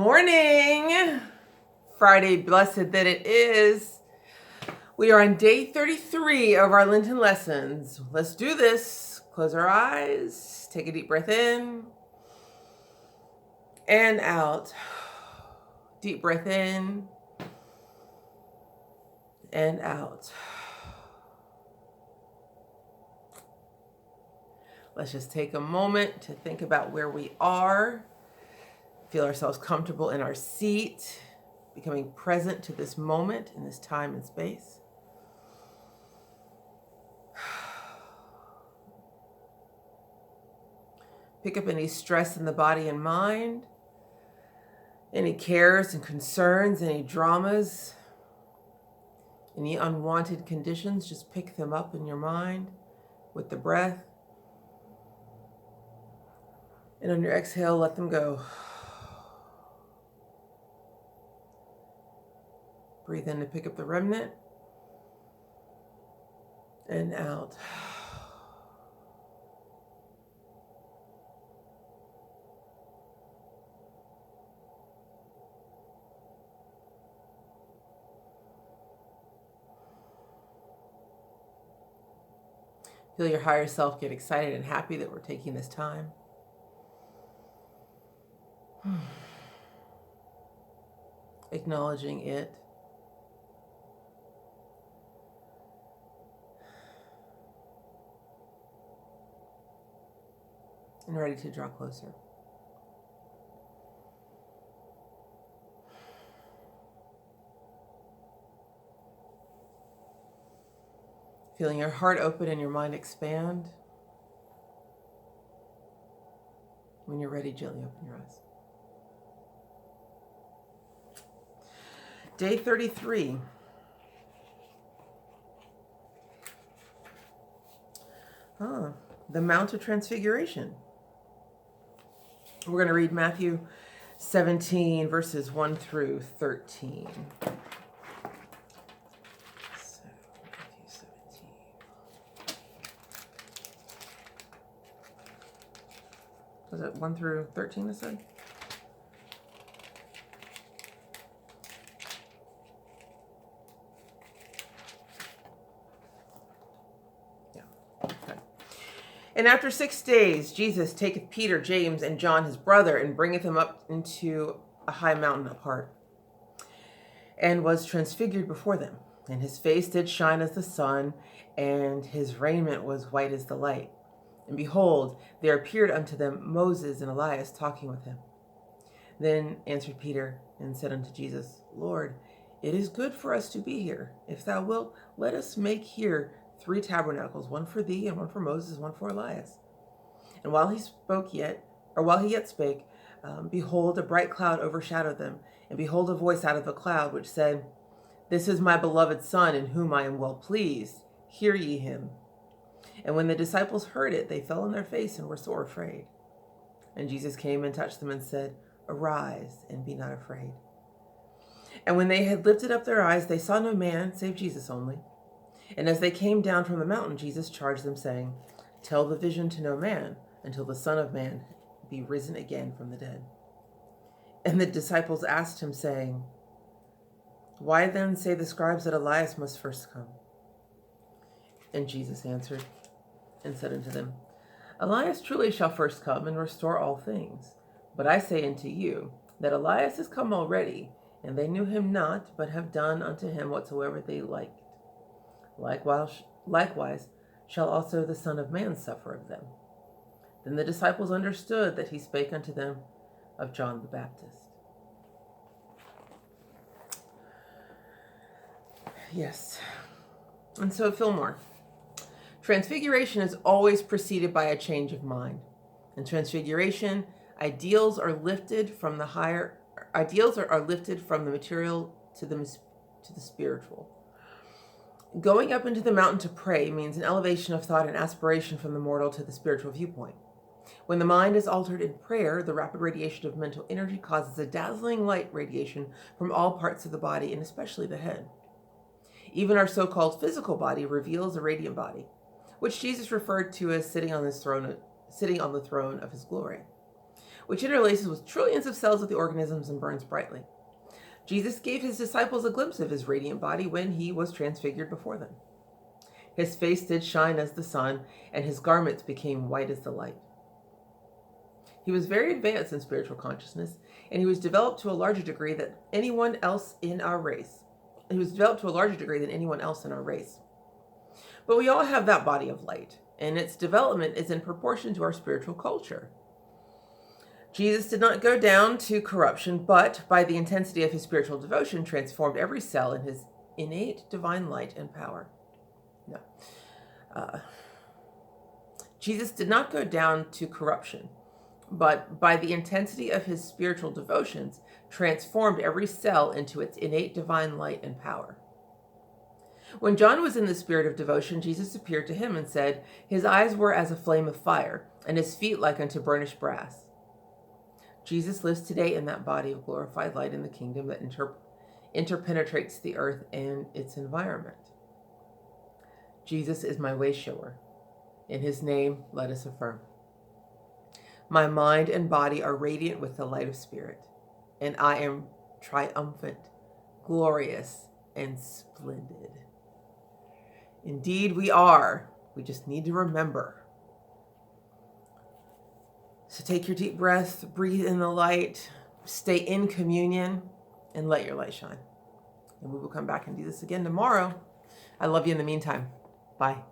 morning. Friday, blessed that it is. We are on day 33 of our Lenten lessons. Let's do this. Close our eyes. Take a deep breath in and out. Deep breath in and out. Let's just take a moment to think about where we are. Feel ourselves comfortable in our seat, becoming present to this moment in this time and space. Pick up any stress in the body and mind, any cares and concerns, any dramas, any unwanted conditions. Just pick them up in your mind with the breath. And on your exhale, let them go. Breathe in to pick up the remnant and out. Feel your higher self get excited and happy that we're taking this time. Acknowledging it. And ready to draw closer. Feeling your heart open and your mind expand. When you're ready, gently open your eyes. Day 33. The Mount of Transfiguration. We're going to read Matthew 17, verses 1 through 13. So, Matthew 17. Was it 1 through 13, I said? And after 6 days, Jesus taketh Peter, James, and John his brother, and bringeth them up into a high mountain apart, and was transfigured before them. And his face did shine as the sun, and his raiment was white as the light. And behold, there appeared unto them Moses and Elias talking with him. Then answered Peter and said unto Jesus, Lord, it is good for us to be here. If thou wilt, let us make here 3 tabernacles, one for thee, and one for Moses, one for Elias. And while he yet spake, behold, a bright cloud overshadowed them. And behold, a voice out of the cloud, which said, This is my beloved Son, in whom I am well pleased. Hear ye him. And when the disciples heard it, they fell on their face and were sore afraid. And Jesus came and touched them and said, Arise, and be not afraid. And when they had lifted up their eyes, they saw no man, save Jesus only. And as they came down from the mountain, Jesus charged them, saying, Tell the vision to no man, until the Son of Man be risen again from the dead. And the disciples asked him, saying, Why then say the scribes that Elias must first come? And Jesus answered and said unto them, Elias truly shall first come and restore all things. But I say unto you, that Elias is come already, and they knew him not, but have done unto him whatsoever they liked. Likewise shall also the Son of Man suffer of them. Then the disciples understood that he spake unto them of John the Baptist. Yes. And so Fillmore. Transfiguration is always preceded by a change of mind. In Transfiguration, ideals are lifted from the material to the spiritual. Going up into the mountain to pray means an elevation of thought and aspiration from the mortal to the spiritual viewpoint. When the mind is altered in prayer, the rapid radiation of mental energy causes a dazzling light radiation from all parts of the body, and especially the head. Even our so-called physical body reveals a radiant body, which Jesus referred to as sitting on the throne of his glory. which interlaces with trillions of cells of the organisms and burns brightly. Jesus gave his disciples a glimpse of his radiant body when he was transfigured before them. His face did shine as the sun, and his garments became white as the light. He was very advanced in spiritual consciousness, and he was developed to a larger degree than anyone else in our race. But we all have that body of light, and its development is in proportion to our spiritual culture. Jesus did not go down to corruption, but by the intensity of his spiritual devotion, transformed every cell in his innate divine light and power. No. Jesus did not go down to corruption, but by the intensity of his spiritual devotions, transformed every cell into its innate divine light and power. When John was in the spirit of devotion, Jesus appeared to him and said, "His eyes were as a flame of fire, and his feet like unto burnished brass." Jesus lives today in that body of glorified light in the kingdom that interpenetrates the earth and its environment. Jesus is my way shower. In his name, let us affirm. My mind and body are radiant with the light of spirit, and I am triumphant, glorious, and splendid. Indeed, we are. We just need to remember. So take your deep breath, breathe in the light, stay in communion, and let your light shine. And we will come back and do this again tomorrow. I love you in the meantime. Bye.